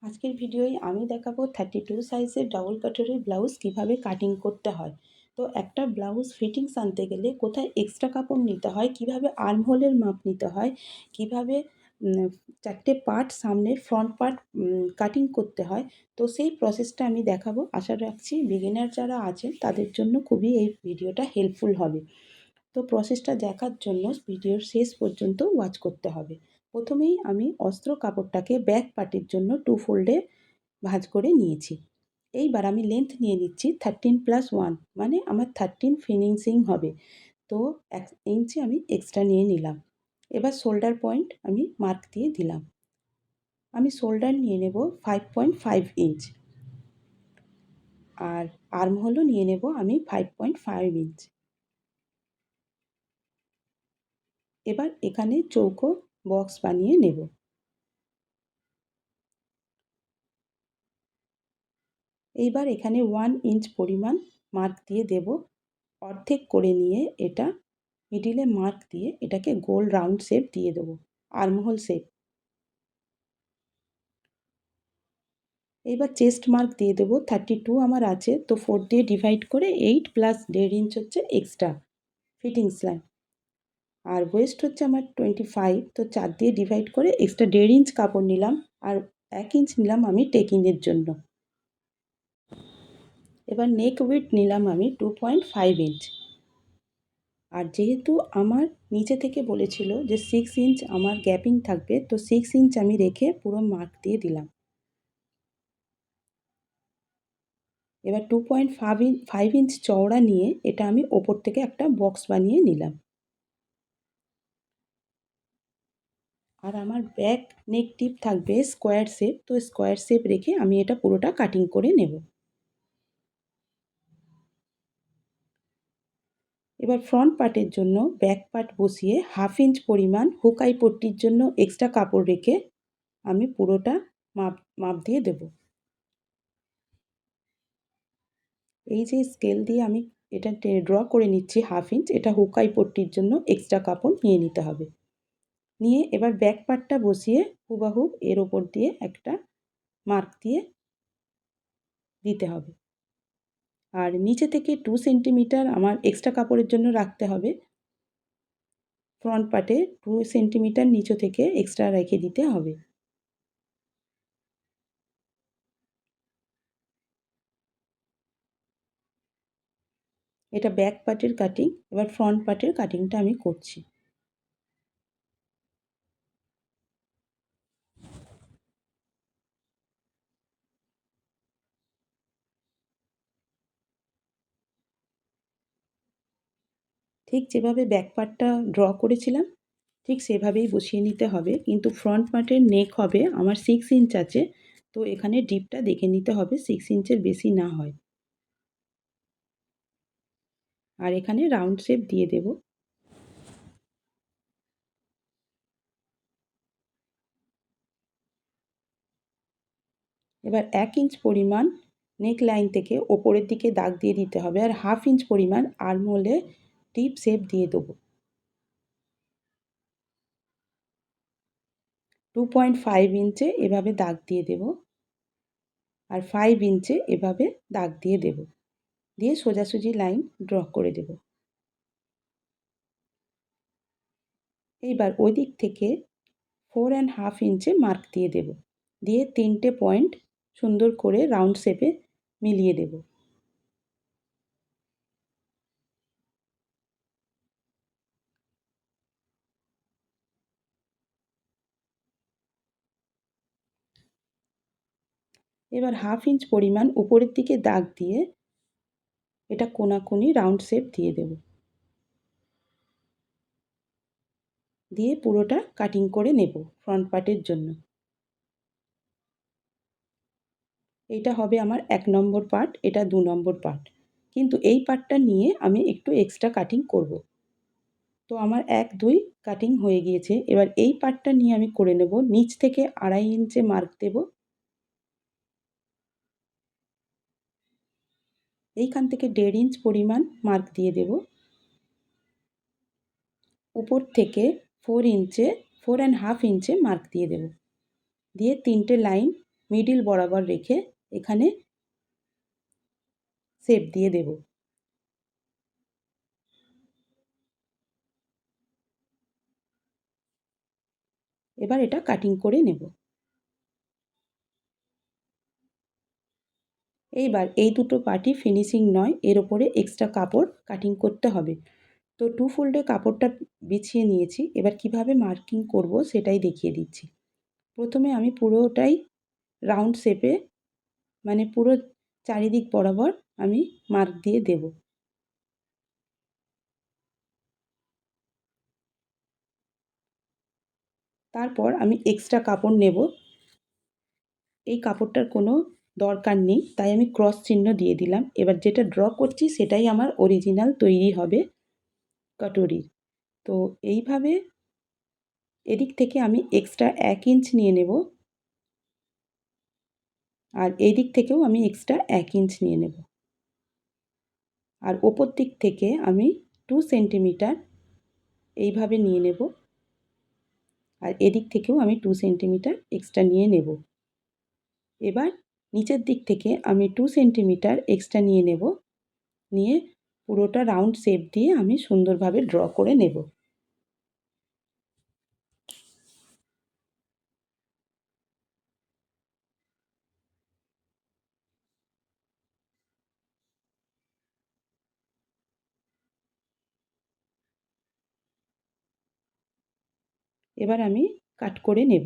আজকের ভিডিওয় আমি দেখাবো 32 সাইজের ডাবল কাটারের ব্লাউজ কিভাবে কাটিং করতে হয়। তো একটা ব্লাউজ ফিটিংস আনতে গেলে কোথায় এক্সট্রা কাপড় নিতে হয়, কিভাবে আর্মহোলের মাপ নিতে হয়, কিভাবে 4টে পার্ট সামনের ফ্রন্ট পার্ট কাটিং করতে হয়। তো সেই প্রসেসটা আমি দেখাবো। আশা রাখছি বিগিনার যারা আছেন তাদের জন্য খুবই এই ভিডিওটা হেল্পফুল হবে। তো প্রসেসটা দেখার জন্য ভিডিওর শেষ পর্যন্ত ওয়াচ করতে হবে। প্রথমেই আমি অস্ত্র কাপড়টাকে ব্যাক পার্টের জন্য 2 ফোল্ডে ভাঁজ করে নিয়েছি। এইবার আমি লেন্থ নিয়ে নিচ্ছি 13+1, মানে আমার 13 ফিনিশিং হবে। তো 1 ইঞ্চি আমি এক্সট্রা নিয়ে নিলাম। এবার শোল্ডার পয়েন্ট আমি মার্ক দিয়ে দিলাম। আমি শোল্ডার নিয়ে নেব 5.5 ইঞ্চ, আর আর্মহোলও নিয়ে নেব আমি 5.5 ইঞ্চ। এবার এখানে চৌকো বক্স বানিয়ে নেব। এইবার এখানে 1 ইঞ্চ পরিমাণ মার্ক দিয়ে দেব। অর্ধেক করে নিয়ে এটা মিডিলে মার্ক দিয়ে এটাকে গোল রাউন্ড শেপ দিয়ে দেবো, আর্মহোল শেপ। এইবার চেস্ট মার্ক দিয়ে দেবো 32 আমার আছে, তো 4 দিয়ে ডিভাইড করে 8 প্লাস 1.5 ইঞ্চ হচ্ছে এক্সট্রা ফিটিংস লাইন। আর ওয়েস্ট হচ্ছে আমার 25, তো 4 দিয়ে ডিভাইড করে এক্সট্রা 1.5 ইঞ্চ কাপড় নিলাম, আর 1 ইঞ্চ নিলাম আমি টেকিংয়ের জন্য। এবার নেক উইডথ নিলাম আমি 2.5 ইঞ্চ। আর যেহেতু আমার নিচে থেকে বলেছিল যে 6 ইঞ্চ আমার গ্যাপিং থাকবে, তো 6 ইঞ্চ আমি রেখে পুরো মার্ক দিয়ে দিলাম। এবার 2.5 ইঞ্চ চওড়া নিয়ে এটা আমি ওপর থেকে একটা বক্স বানিয়ে নিলাম। আর আমার ব্যাক নেক টিপ থাকবে স্কোয়ার শেপ, তো স্কোয়ার শেপ রেখে আমি এটা পুরোটা কাটিং করে নেব। এবার ফ্রন্ট পার্টের জন্য ব্যাক পার্ট বসিয়ে 1/2 ইঞ্চ পরিমাণ হুকাই পট্টির জন্য এক্সট্রা কাপড় রেখে আমি পুরোটা মাপ মাপ দিয়ে দেব। এই যে স্কেল দিয়ে আমি এটা ড্র করে নিচ্ছি 1/2 ইঞ্চ, এটা হুকাই পট্টির জন্য এক্সট্রা কাপড় নিয়ে নিতে হবে। নিয়ে এবার ব্যাক পার্টটা বসিয়ে হুবাহুব এর ওপর দিয়ে একটা মার্ক দিয়ে দিতে হবে। আর নিচে থেকে 2 সেন্টিমিটার আমার এক্সট্রা কাপড়ের জন্য রাখতে হবে। ফ্রন্ট পার্টে 2 সেন্টিমিটার নিচে থেকে এক্সট্রা রেখে দিতে হবে। এটা ব্যাক পার্টের কাটিং। এবার ফ্রন্ট পার্টের কাটিংটা আমি করছি। ঠিক যেভাবে ব্যাক পার্টটা ড্র করেছিলাম ঠিক সেভাবেই বসিয়ে নিতে হবে, কিন্তু ফ্রন্ট পার্টের নেক হবে আমার 6 ইঞ্চ আছে, তো এখানে ডিপটা দেখে নিতে হবে 6 ইঞ্চের বেশি না হয়। আর এখানে রাউন্ড শেপ দিয়ে দেব। এবার 1 ইঞ্চ পরিমাণ নেক লাইন থেকে ওপরের দিকে দাগ দিয়ে দিতে হবে, আর 1/2 ইঞ্চ পরিমাণ আর্মহোলে ডিপ শেপ দিয়ে দেবো। 2.5 ইঞ্চে এভাবে দাগ দিয়ে দেব, আর 5 ইঞ্চে এভাবে দাগ দিয়ে দেব, দিয়ে সোজাসুজি লাইন ড্র করে দেব। এইবার ওই দিক থেকে 4.5 ইঞ্চে মার্ক দিয়ে দেব, দিয়ে 3টে পয়েন্ট সুন্দর করে রাউন্ড শেপে মিলিয়ে দেব। এবার 1/2 ইঞ্চ পরিমাণ উপরের দিকে দাগ দিয়ে এটা কোনাকুনি রাউন্ড শেপ দিয়ে দেব, দিয়ে পুরোটা কাটিং করে নেব ফ্রন্ট পার্টের জন্য। এইটা হবে আমার 1 নম্বর পার্ট, এটা 2 নম্বর পার্ট, কিন্তু এই পার্টটা নিয়ে আমি একটু এক্সট্রা কাটিং করব। তো আমার 1-2 কাটিং হয়ে গিয়েছে। এবার এই পার্টটা নিয়ে আমি করে নেব। নিচ থেকে 2.5 ইঞ্চে মার্ক দেব। এইখান থেকে 1.5 ইঞ্চ পরিমাণ মার্ক দিয়ে দেব। উপর থেকে 4 ইঞ্চে 4.5 ইঞ্চে মার্ক দিয়ে দেব, দিয়ে 3টে লাইন মিডিল বরাবর রেখে এখানে শেপ দিয়ে দেব। এবার এটা কাটিং করে নেব। এইবার এই দুটো পার্টই ফিনিশিং নয়, এর ওপরে এক্সট্রা কাপড় কাটিং করতে হবে। তো 2 ফোল্ডে কাপড়টা বিছিয়ে নিয়েছি। এবার কিভাবে মার্কিং করব সেটাই দেখিয়ে দিচ্ছি। প্রথমে আমি পুরোটাই রাউন্ড শেপে, মানে পুরো চারিদিক বরাবর আমি মার্ক দিয়ে দেব। তারপর আমি এক্সট্রা কাপড় নেব। এই কাপড়টার কোনো দরকার নেই, তাই আমি ক্রস চিহ্ন দিয়ে দিলাম। এবার যেটা ড্র করছি সেটাই আমার অরিজিনাল তৈরি হবে কাটুরির। তো এইভাবে এদিক থেকে আমি এক্সট্রা 1 ইঞ্চ নিয়ে নেব, আর এই দিক থেকেও আমি এক্সট্রা 1 ইঞ্চ নিয়ে নেব, আর ওপর দিক থেকে আমি 2 সেন্টিমিটার এইভাবে নিয়ে নেব, আর এদিক থেকেও আমি 2 সেন্টিমিটার এক্সট্রা নিয়ে নেব। এবার নিচের দিক থেকে আমি 2 সেন্টিমিটার এক্সট্রা নিয়ে নেব, নিয়ে পুরোটা রাউন্ড শেপ দিয়ে আমি সুন্দরভাবে ড্র করে নেব। এবার আমি কাট করে নেব।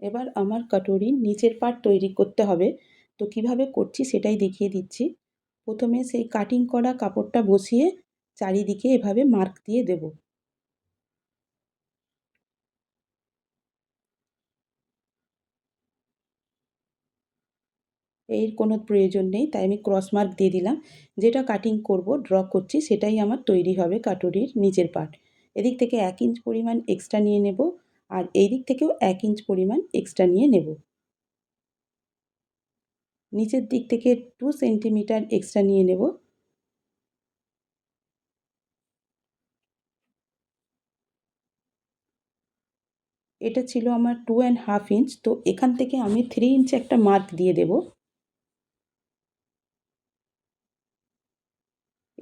এবার আমার কাটুরির নিচের পার্ট তৈরি করতে হবে। তো কিভাবে করছি সেটাই দেখিয়ে দিচ্ছি। প্রথমে সেই কাটিং করা কাপড়টা বসিয়ে চারিদিকে এভাবে মার্ক দিয়ে দেব। এর কোনো প্রয়োজন নেই, তাই আমি ক্রস মার্ক দিয়ে দিলাম। যেটা কাটিং করব, ড্র করছি, সেটাই আমার তৈরি হবে কাটুরির নিচের পার্ট। এদিক থেকে 1 ইঞ্চ পরিমাণ এক্সট্রা নিয়ে নেব, আর এই দিক থেকেও 1 ইঞ্চ পরিমাণ এক্সট্রা নিয়ে নেব। নিচের দিক থেকে 2 সেন্টিমিটার এক্সট্রা নিয়ে নেব। এটা ছিল আমার 2.5 ইঞ্চ, তো এখান থেকে আমি 3 ইঞ্চে একটা মার্ক দিয়ে দেব।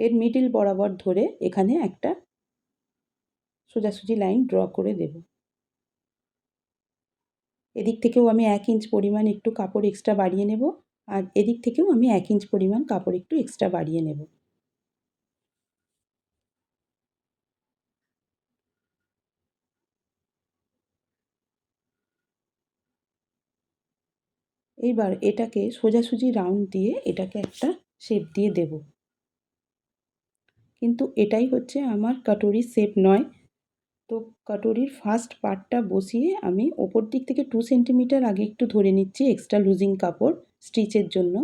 এর মিডিল বরাবর ধরে এখানে একটা সোজাসুজি লাইন ড্র করে দেব। এদিক থেকেও আমি 1 ইঞ্চ পরিমাণ একটু কাপড় এক্সট্রা বাড়িয়ে নেব, আর এদিক থেকেও আমি 1 ইঞ্চ পরিমাণ কাপড় একটু এক্সট্রা বাড়িয়ে নেব। এইবার এটাকে সোজাসুজি রাউন্ড দিয়ে এটাকে একটা শেপ দিয়ে দেব। কিন্তু এটাই হচ্ছে আমার কাটুরির শেপ নয়। তো কাটুরির ফার্স্ট পার্টটা বসিয়ে আমি ওপর দিক থেকে 2 সেন্টিমিটার আগে একটু ধরে নিচ্ছি এক্সট্রা লুজিং কাপড় স্টিচের জন্য।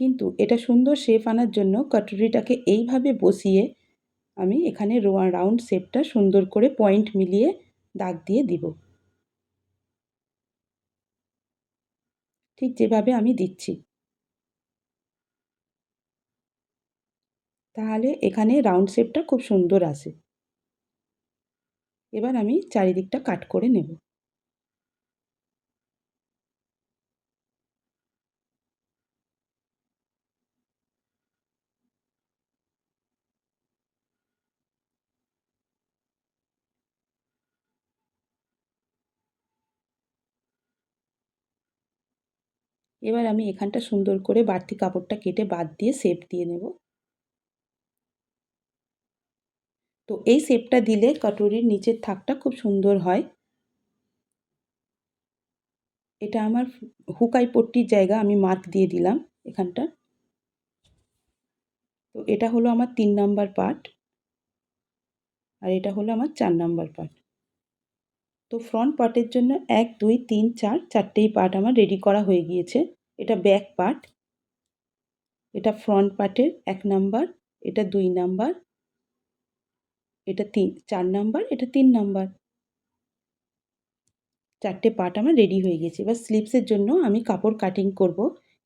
কিন্তু এটা সুন্দর শেপ আনার জন্য কাটুরিটাকে এইভাবে বসিয়ে আমি এখানে রাউন্ড শেপটা সুন্দর করে পয়েন্ট মিলিয়ে দাগ দিয়ে দিব, ঠিক যেভাবে আমি দিচ্ছি। তাহলে এখানে রাউন্ড শেপটা খুব সুন্দর আসে। এবার আমি চারিদিকটা কাট করে নেব। এবার আমি এখানটা সুন্দর করে বাড়তি কাপড়টা কেটে বাদ দিয়ে শেপ দিয়ে নেব। তো এই শেপটা দিলে কাটুরির নিচের থাকটা খুব সুন্দর হয়। এটা আমার হুকাই পট্টির জায়গা, আমি মার্ক দিয়ে দিলাম এখানটা। তো এটা হলো আমার 3 নাম্বার পার্ট, আর এটা হলো আমার 4 নাম্বার পার্ট। তো ফ্রন্ট পার্টের জন্য 1 2 3 4 চারটেই পার্ট আমার রেডি করা হয়ে গিয়েছে। এটা ব্যাক পার্ট, এটা ফ্রন্ট পার্টের 1 নাম্বার, এটা 2 নাম্বার, এটা 4 নাম্বার, এটা 3 নাম্বার। চারটে পার্ট আমার রেডি হয়ে গেছে। এবার স্লিভসের জন্য আমি কাপড় কাটিং করব।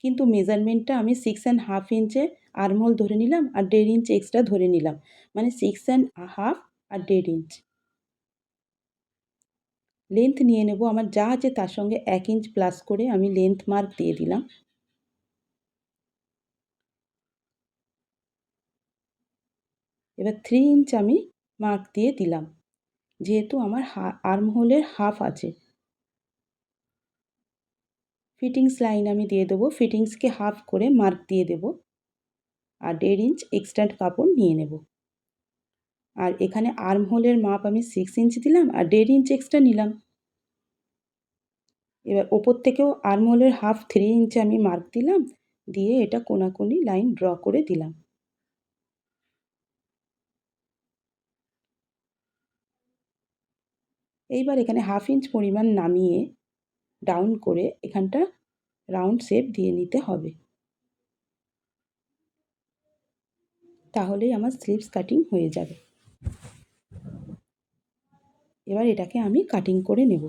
কিন্তু মেজারমেন্টটা আমি 6.5 ইঞ্চে আর্মহোল ধরে নিলাম আর 1.5 ইঞ্চ এক্সট্রা ধরে নিলাম, মানে 6.5 আর 1.5 ইঞ্চ। লেন্থ নিয়ে নেব আমার যা আছে তার সঙ্গে 1 ইঞ্চ প্লাস করে আমি লেন্থ মার্ক দিয়ে দিলাম। এবার 3 ইঞ্চ আমি মার্ক দিয়ে দিলাম, যেহেতু আমার আর্মহোলের হাফ আছে। ফিটিংস লাইন আমি দিয়ে দেবো, ফিটিংসকে হাফ করে মার্ক দিয়ে দেবো আর 1.5 ইঞ্চ এক্সট্রা কাপড় নিয়ে নেব। আর এখানে আর্মহোলের মাপ আমি 6 ইঞ্চ দিলাম আর 1.5 ইঞ্চ এক্সট্রা নিলাম। এবার ওপর থেকেও আর্মহোলের হাফ 3 ইঞ্চে আমি মার্ক দিলাম, দিয়ে এটা কোনাকুনি লাইন ড্র করে দিলাম। এইবার এখানে হাফ ইঞ্চ পরিমাণ নামিয়ে ডাউন করে এখানটা রাউন্ড শেপ দিয়ে নিতে হবে, তাহলেই আমার স্লিভস কাটিং হয়ে যাবে। এবার এটাকে আমি কাটিং করে নেব।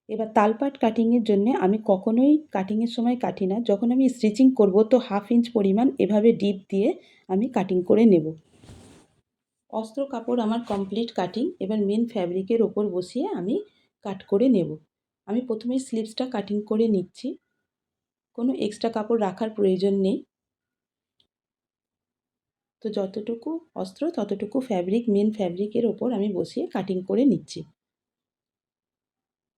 এবার তালপাট কাটিংয়ের জন্যে আমি কখনোই কাটিংয়ের সময় কাটি না, যখন আমি স্টিচিং করব তো হাফ ইঞ্চ পরিমাণ এভাবে ডিপ দিয়ে আমি কাটিং করে নেব। অস্ত্র কাপড় আমার কমপ্লিট কাটিং, এবার মেন ফ্যাব্রিকের ওপর বসিয়ে আমি কাট করে নেব। আমি প্রথমেই স্লিভসটা কাটিং করে নিচ্ছি, কোনো এক্সট্রা কাপড় রাখার প্রয়োজন নেই। তো যতটুকু অস্ত্র ততটুকু ফ্যাব্রিক মেন ফ্যাব্রিকের ওপর আমি বসিয়ে কাটিং করে নিচ্ছি।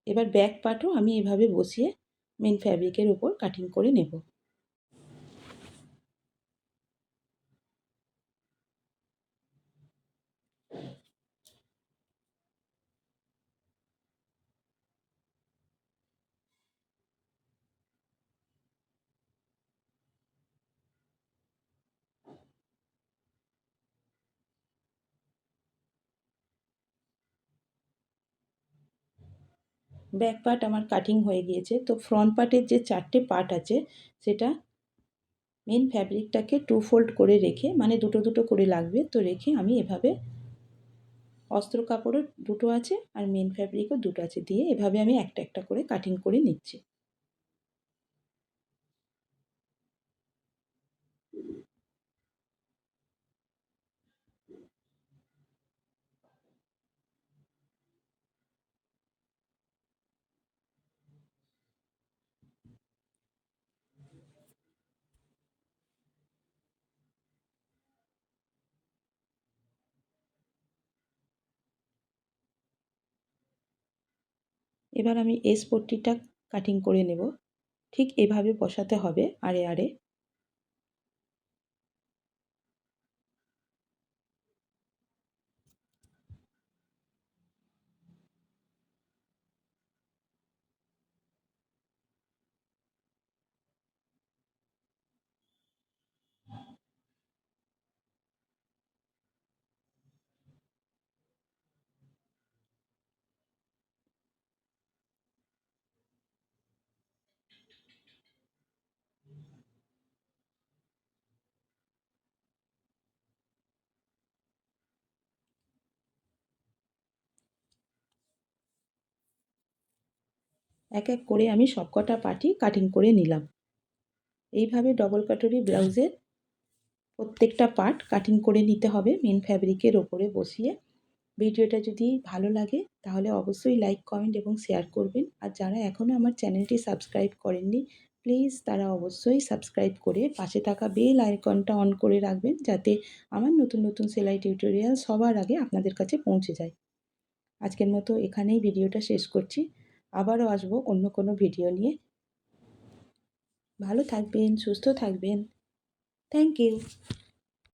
এবার ব্যাক পার্টও আমি এভাবে বসিয়ে মেন ফ্যাব্রিকের ওপর কাটিং করে নেব। ব্যাক পার্ট আমার কাটিং হয়ে গিয়েছে, তো ফ্রন্ট পার্টের যে 4টে পার্ট আছে সেটা মেন ফ্যাব্রিকটাকে 2 ফোল্ড করে রেখে, মানে দুটো দুটো করে লাগবে, তো রেখে আমি এভাবে অস্ত্র কাপড়ও দুটো আছে আর মেন ফ্যাব্রিকও দুটো আছে দিয়ে এভাবে আমি একটা একটা করে কাটিং করে নিচ্ছি। এবার আমি এস পট্টিটা কাটিং করে নেব, ঠিক এভাবে বসাতে হবে আড়ে আড়ে। এক এক করে আমি সবকটা পার্টই কাটিং করে নিলাম। এইভাবে ডবল কাটরি ব্লাউজের প্রত্যেকটা পার্ট কাটিং করে নিতে হবে মেন ফ্যাব্রিকের ওপরে বসিয়ে। ভিডিওটা যদি ভালো লাগে তাহলে অবশ্যই লাইক, কমেন্ট এবং শেয়ার করবেন। আর যারা এখনও আমার চ্যানেলটি সাবস্ক্রাইব করেননি প্লিজ তারা অবশ্যই সাবস্ক্রাইব করে পাশে থাকা বেল আইকনটা অন করে রাখবেন, যাতে আমার নতুন নতুন সেলাই টিউটোরিয়াল সবার আগে আপনাদের কাছে পৌঁছে যায়। আজকের মতো এখানেই ভিডিওটা শেষ করছি, আবারও আসবো অন্য কোনো ভিডিও নিয়ে। ভালো থাকবেন, সুস্থ থাকবেন। Thank you.